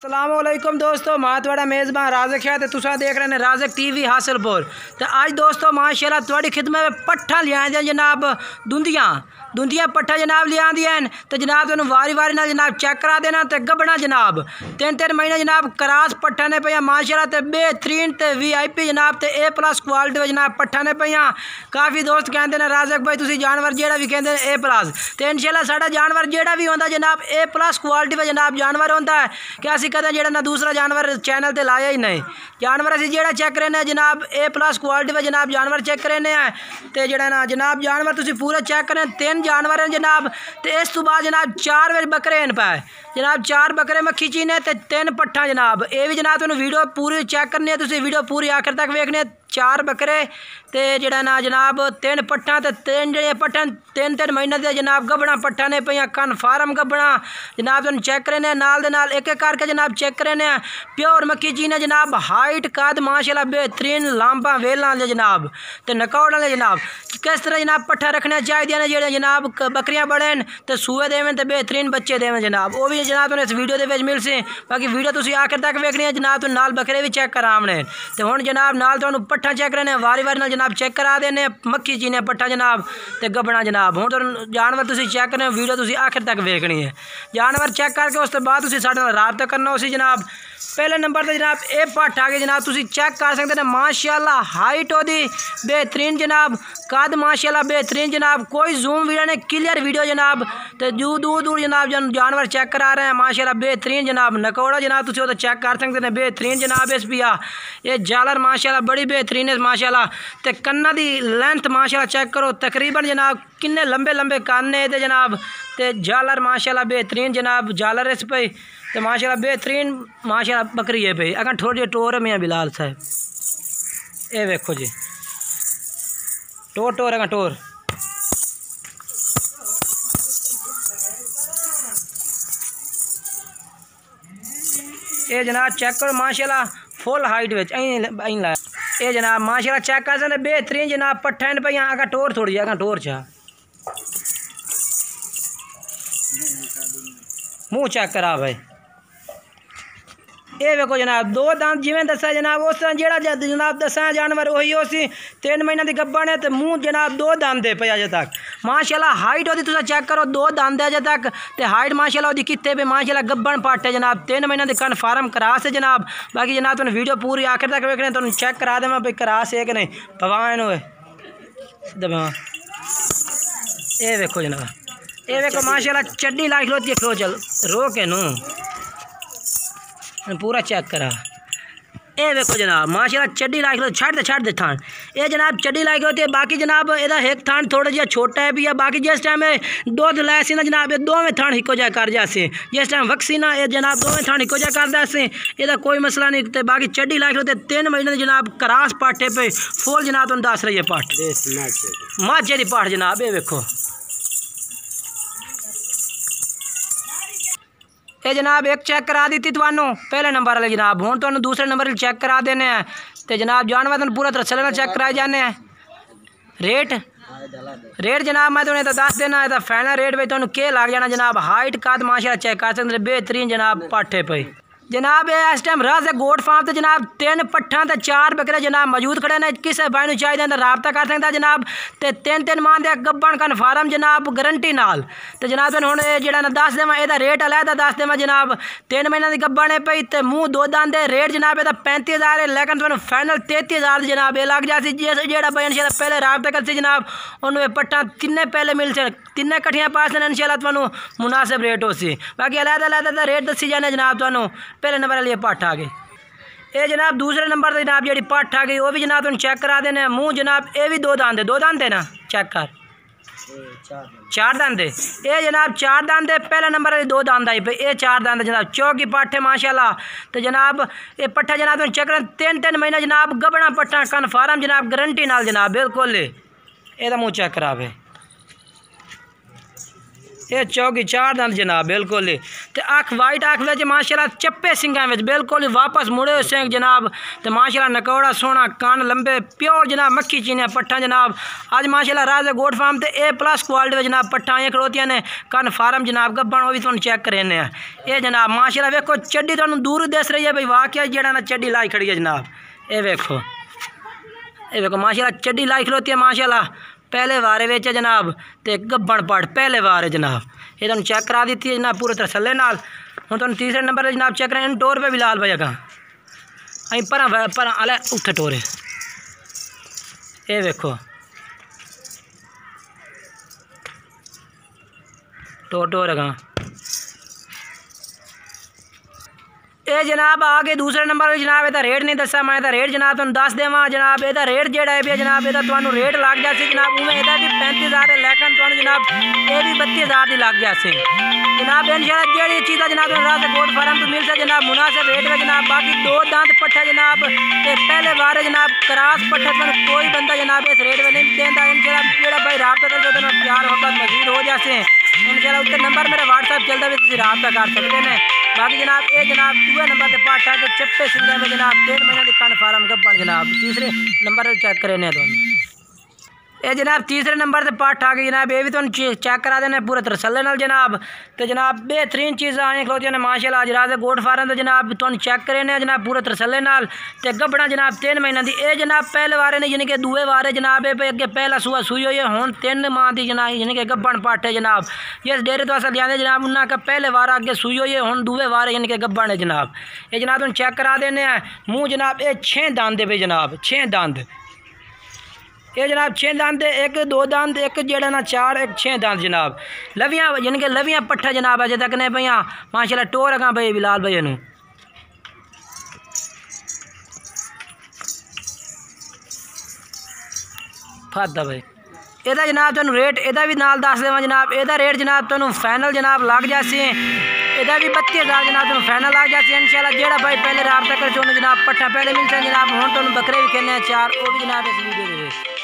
अस्सलामुअलैकुम दोस्तों, मैं थोड़ा मेज़बान राज़क है। तो तुसा देख रहे हैं राज़क टीवी हासिलपुर। तो आज दोस्तों माशाल्लाह थोड़ी खिदमत में पट्ठा लिया जनाब दुंदियाँ पट्ठा जनाब लिया हैं। तो जनाब तुम वारी वारी ना जनाब चेक करा देना। तो गबना जनाब 3-3 महीने जनाब करास पट्ठा ने पे माशाल्लाह। तो बेहतरीन तो VIP जनाब तो A+ क्वालिटी में जनाब पट्ठा ने पे। काफ़ी दोस्त कहते हैं राज़क भाई तुसी जानवर जेड़ा भी कहते हैं A+। तो इंशाल्लाह साडा जानवर जेड़ा भी होंदा जनाब A+ क्वालिटी में जनाब जानवर होंदा है कि असी कदे जेड़ा ना दूसरा जानवर चैनल ते लाया ही नहीं। जानवर असी जेड़ा चेक करने जनाब A+ क्वालिटी में जनाब जानवर चेक करने हैं। तो जेड़ा ना जनाब जानवर तुसी पूरा चेक करें 3 जानवर हैं जनाब। तो इस तो बाद जनाब 4 बकरे हैं पाए जनाब 4 बकरे मक्खी चीने ते 3 पट्ठा जनाब। ये भी जनाब तुम वीडियो पूरी चेक करनी है, तुसी वीडियो पूरी आखिर तक वेखनी है। 4 बकरे ते जेड़ा ना जनाब 3 पट्ठा ते 3 जेड़े पट्ठा 3-3 महीने दे जनाब गबना पट्ठा ने पे कन्फर्म गबना जनाब तुम चेक करने नाल दे नाल एक एक करके जनाब चेक करने प्योर मक्खी चीने जनाब। हाइट कद माशाल्लाह बेहतरीन लांबा वेला ले जनाब ते नकौड़ वाले जनाब। किस तरह जनाब पट्ठा रखना चाहिए ने जेड़े जनाब बकरियां बड़े ते सूए देवें ते बेहतरीन बच्चे देवें जनाब। वो भी जनाब तुम इस वीडियो दे विच मिल सी। बाकी वीडियो तुसी आखिर तक वेखनी है जनाब। तुम नाल बकरे भी चेक करावने ते हुण जनाब नाल तुहानू पट्ठा चेक करने वारी वारी नाल जनाब चेक करा देने मक्खी चीने पट्ठा जनाब ते गबना जनाब। हुण तुहानू जानवर तुसी चेक करने वीडियो तुसी आखिर तक वेखनी है। जानवर चेक करके उस तो बाद तुसी साडे नाल राबता करना उसी जनाब। पहले नंबर ते जनाब ये पट्ठ आ गए जनाब तुसी चेक कर सकते हैं माशाल्लाह। हाइट ओदी बेहतरीन जनाब, कद माशाल्लाह बेहतरीन जनाब। कोई जूम वीडियो ने क्लियर वीडियो जनाब। तो दूर जनाब जानवर चेक करा रहे हैं माशाल्लाह बेहतरीन जनाब। नकौड़ा जनाब तुसी वो चेक कर सकते हैं बेहतरीन जनाब। इस पिया ये जालर माशाल्लाह बड़ी बेहतरीन है माशाल्लाह। तो कन्ना दी लेंथ माशाल्लाह चेक करो तकरीबन जनाब किन्ने लंबे लंबे कान ने जनाब। तो जालर माशाल्लाह बेहतरीन जनाब जालर इस पे तो माशाल्लाह बेहतरीन माशाल्लाह बकरी है भाई। अगर थोड़ी जी टोर में बिलाल साहब ये वेखो जी टोर अगर टोर ये जनाब चेक करो माशाल्लाह फुल हाइट विच लाया ये जनाब माशाल्लाह चेक कर सकते बेहतरीन जनाब पट्ठा इन पे। अगर टोर थोड़ी अगर टोर चा मुँह चेक करा भाई ये वेखो जनाब 2 दांत जिमें दसा जनाब उस तरह जेड़ा जनाब दसा जानवर वही उसी 3 महीने की गब्बन है। तो मुँह जनाब 2 दांत दे पे अजे तक माशाल्लाह। हाइट होती तुसा चेक करो 2 दांत अजे तक। तो हाइट माशाल्लाह ओदी कित्ते पे माशाल्लाह गब्बन पट्ट है जनाब 3 महीने की कन्फर्म करास है जनाब। बाकी जनाब तुम वीडियो पूरी आखिर तक वेखने तुम चेक करा दें भाई करास है कि नहीं भवान होए दबा। ये वेखो जनाब ये वेखो माशाल्लाह चड्डी ला खलोती है। खलो चल रो के नू पूरा चेक करा ये देखो जनाब माशाल्लाह चड्डी लाइक लो छड़ दे थान ये जनाब चड्डी लाइक होती है। बाकी जनाब एदा एक थान थोड़ा जिहा छोटा है भी है। बाकी जिस टाइम दूध लै सी ना जनाब ये दोवें थान हिको जा कर जासे। जिस टाइम वक्सी ना ये जनाब दोवें थान हिको जा कर दे एदा कोई मसला नहीं। तो बाकी चड्डी लाइक होते 3 महीने जनाब करास पाटे पे फुल जनाब तुम दस रही है पाठ माझे दी पाठ जनाब। ये वेखो ये जनाब एक चेक करा दी थी थानू पहले नंबर वाले जनाब। हुण तुहानू दूसरे नंबर चेक करा देने हैं। तो जनाब जानवर तुहानू पूरा तरह चलना चेक कराए जाने हैं। रेट जनाब मैं तुहानू दस देना है फाइनल रेट भाई तुहानू के लग जाना जनाब। हाइट कद माशाल्लाह चेक कर सकते बेहतरीन जनाब पाठे पे जनाब। इस टाइम राज गोट फार्म तो जनाब 3 पट्ठा ते 4 बकरे जनाब मौजूद खड़े ने। किसी भाई नूं चाहिए तो राबता कर सकता जनाब। तो 3-3 माह दे गब्बन कन्फर्म जनाब गारंटी नाल। तो जनाब तुहानू हुण जेड़ा ना दस देवां एदा रेट अलहदा दस देवां जनाब। 3 महीने की गब्बन है पई ते मूँह 2 दांत दे रेट जनाब एदा 35,000 है। लेकिन तुहानू फाइनल 33,000 जनाब ये लग जासी। जेड़ा भाई इंशाल्लाह पहले राबता करसी जनाब उन्होंने पट्ठा तिन्ने पहले मिल से तिन्ने कट्ठियां पास इंशाल्लाह तुहानू मुनासिब रेट हो सी। बाकी अलहदा रेट दसी जाने जनाब तुहानू पहले नंबर वाली पट्ठ आ गई। ये जनाब दूसरे नंबर पर जनाब जी पट्ठ आ गई वो भी जनाब तुम चेक करा देने। मुँह जनाब ये भी 2 दांत है ना चेक कर 4 दांत है। ये जनाब 4 दांत है पहले नंबर वाली 2 दांत आई पे ये 4 दांत जनाब चौकी पट्ठ है माशाल्लाह। तो जनाब ये पट्ठा जनाब तुम चेक कर 3-3 महीने जनाब गबना पट्ठा कन्फर्म जनाब गारंटी नाल जनाब बिल्कुल। एदा मुँह चेक करा भाई ये चौकी 4 दंद जनाब बिल्कुल ही। तो अख वाइट अख विच माशाल्लाह चप्पे सिंगां विच बिल्कुल ही वापस मुड़े हुए सिंह जनाब। तो माशाल्लाह नकौड़ा सोहना कान लंबे प्योर जनाब मक्खी चीनिया पट्ठा जनाब। अज माशाल्लाह राजा गोट फार्म ते ए प्लस क्वालिटी जनाब पट्ठा आइयां खड़ोतियां ने कन फार्म जनाब गब्बन वो भी तुहानूं चेक करेने आ। ये जनाब माशाल्लाह वेखो चड्डी तुहानूं दूर दस रही है भाई वाकई जेड़ा ना चड्डी लाई खड़ी है जनाब। ये वेखो माशाल्लाह चड्डी लाई खड़ोती है माशाल्लाह पहले वारे वेच जनाब। ते गब्बन पड़ पहले वार जनाब। ये तुहानूं चेक करा दी है जनाब पूरे तसल्ले नाल। हुण तुहानूं तीसरे नंबर पर जनाब चेक करें टोर पे भी लाल भाई अगा अं पर आले उत्थे टोरे। ये वेखो टोर अगा ये जनाब आगे दूसरे नंबर पर जनाब ਇਹਦਾ रेट नहीं दसा मैं ਇਹਦਾ रेट जनाब तुहानूं दस देवां जनाब। ਇਹਦਾ रेट जेड़ा है भी जनाब ਇਹਦਾ तुहानूं रेट लग जासी जनाब उवें ਇਹਦਾ भी 35,000 है लेकिन तुहानूं जनाब ये भी 32,000 दी लग जासी जनाब। इंशाल्लाह जेड़ी चीज़ जनाब रात गोट फार्म तो मिल से जनाब मुनासिब रेट में जनाब। बाकी 2 दांत पट्ठा जनाब ते पहले बार जनाब क्रास पट्ठा तुहानूं कोई बंदा जनाब इस रेट में नहीं देंदा। इंशाल्लाह जेड़ा भाई राबता करके उहदे नाल प्यार मोहब्बत मजीद हो जासे इंशाल्लाह। उसका नंबर मेरा व्हाट्सएप चलता भी तुसीं राबता कर सकते हैं। बाकी जनाब ये जनाब दूसरे नंबर पर पाठा के चप्पे सिंगां में जनाब 3 महीने की कन फार्म गब्बन जनाब। तीसरे नंबर पर चेक करें तुहानूं ये जनाब तीसरे नंबर पर पाठा के जनाब ये भी तुहानूं चेक करा देने पूरे तसल्ले नाल जनाब। तो जनाब बेहतरीन चीज़ां आईयां खलोतियां ने माशाल्लाह अज राजा गोट फार्म तो जनाब तुहानूं चेक करें जनाब पूरे तसल्ले नाल। ते गब्बना जनाब 3 महीने की ये जनाब पहले वारे ने यानी कि दूए वारे जनाब ये अगे पहला सूआ सूई हुई है हुण 3 माह की जनाब यानी कि गब्बन पाठे जनाब। जिस डेरे तो अस लिया जनाब उन्हें का पहले वारा अगे सूई हुई है हुण दूए वारे यानी कि गब्बन है जनाब। ये जनाब तुहानूं चेक करा देने मूँह जनाब ये 6 दंद पे जनाब 6 दंद। ये जनाब 6 दांत 1 2 दांत एक जेड़ा ना 4 1 6 दांत जनाब। लवियाँ यानी कि लवियाँ पट्ठा जनाब अजे तक ने पईयां माशाल्लाह टोर अगा भाई बिलाल भाई नूं। फादा भाई ਇਹਦਾ जनाब तुहानूं रेट ਇਹਦਾ भी नाल दस देवां जनाब। ਇਹਦਾ रेट जनाब तुहानूं फाइनल जनाब लग जासी ਇਹਦਾ भी 32,000 जनाब तुहानूं फाइनल लग जासी इंशाल्लाह। जेड़ा भाई पहले राबता कर जनाब पट्ठा पहले मिलता जनाब हुण तुहानूं बकरे भी खेलने 4 वो भी जनाब इस वीडियो दे।